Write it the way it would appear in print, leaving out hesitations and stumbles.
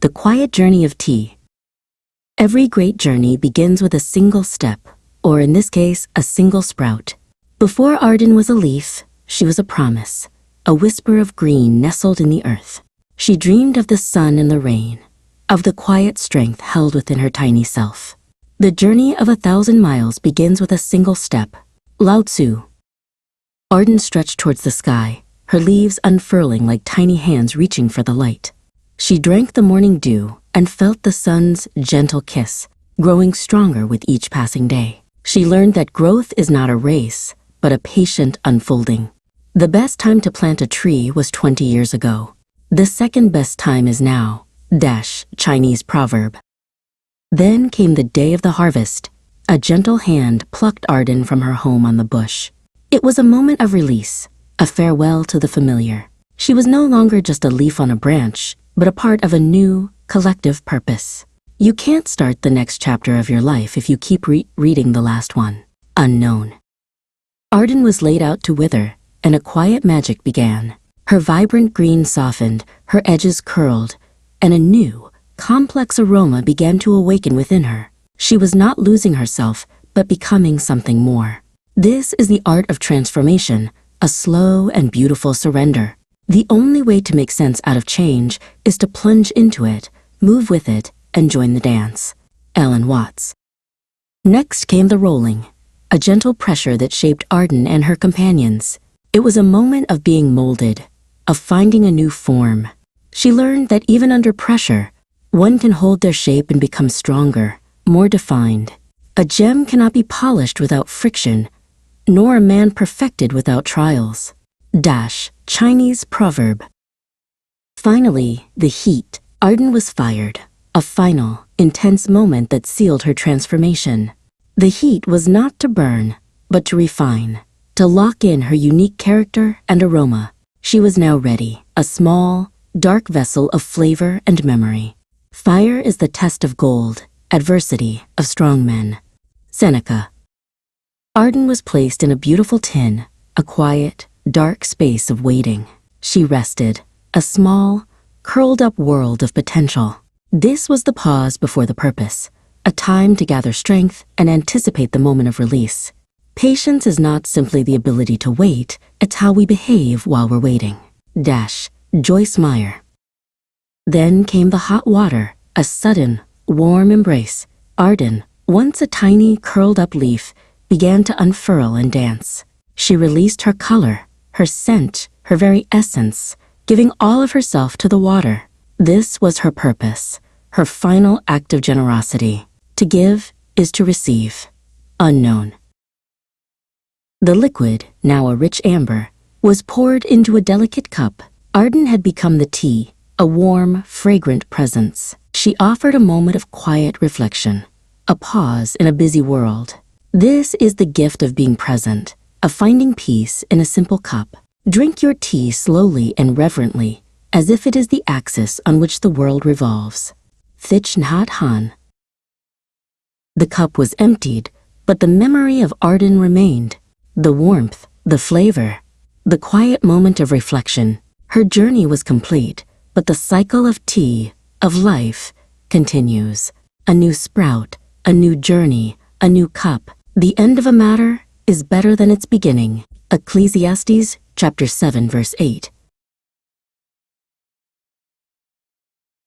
The quiet journey of tea. Every great journey begins with a single step, or in this case, a single sprout. Before Arden was a leaf, she was a promise, a whisper of green nestled in the earth. She dreamed of the sun and the rain, of the quiet strength held within her tiny self. The journey of 1,000 miles begins with a single step. Lao Tzu. Arden stretched towards the sky, her leaves unfurling like tiny hands reaching for the light. She drank the morning dew and felt the sun's gentle kiss, growing stronger with each passing day. She learned that growth is not a race, but a patient unfolding. The best time to plant a tree was 20 years ago. The second best time is now. Chinese proverb. Then came the day of the harvest. A gentle hand plucked Arden from her home on the bush. It was a moment of release, a farewell to the familiar. She was no longer just a leaf on a branch, but a part of a new, collective purpose. You can't start the next chapter of your life if you keep reading the last one. Unknown. Arden was laid out to wither, and a quiet magic began. Her vibrant green softened, her edges curled, and a new, complex aroma began to awaken within her. She was not losing herself, but becoming something more. This is the art of transformation, a slow and beautiful surrender. The only way to make sense out of change is to plunge into it, move with it, and join the dance. Ellen Watts. Next came the rolling, a gentle pressure that shaped Arden and her companions. It was a moment of being molded, of finding a new form. She learned that even under pressure, one can hold their shape and become stronger, more defined. A gem cannot be polished without friction, nor a man perfected without trials. Chinese proverb. Finally, the heat. Arden was fired, a final, intense moment that sealed her transformation. The heat was not to burn, but to refine, to lock in her unique character and aroma. She was now ready, a small, dark vessel of flavor and memory. Fire is the test of gold, adversity of strong men. Seneca. Arden was placed in a beautiful tin, a quiet, dark space of waiting. She rested, a small, curled-up world of potential. This was the pause before the purpose, a time to gather strength and anticipate the moment of release. Patience is not simply the ability to wait, it's how we behave while we're waiting. Joyce Meyer. Then came the hot water, a sudden, warm embrace. Arden, once a tiny, curled-up leaf, began to unfurl and dance. She released her color, her scent, her very essence, giving all of herself to the water. This was her purpose, her final act of generosity. To give is to receive. Unknown. The liquid, now a rich amber, was poured into a delicate cup. Arden had become the tea, a warm, fragrant presence. She offered a moment of quiet reflection, a pause in a busy world. This is the gift of being present, of finding peace in a simple cup. Drink your tea slowly and reverently, as if it is the axis on which the world revolves. Thich Nhat Hanh. The cup was emptied, but the memory of Arden remained. The warmth, the flavor, the quiet moment of reflection. Her journey was complete, but the cycle of tea, of life, continues. A new sprout, a new journey, a new cup. The end of a matter is better than its beginning. Ecclesiastes chapter 7 verse 8.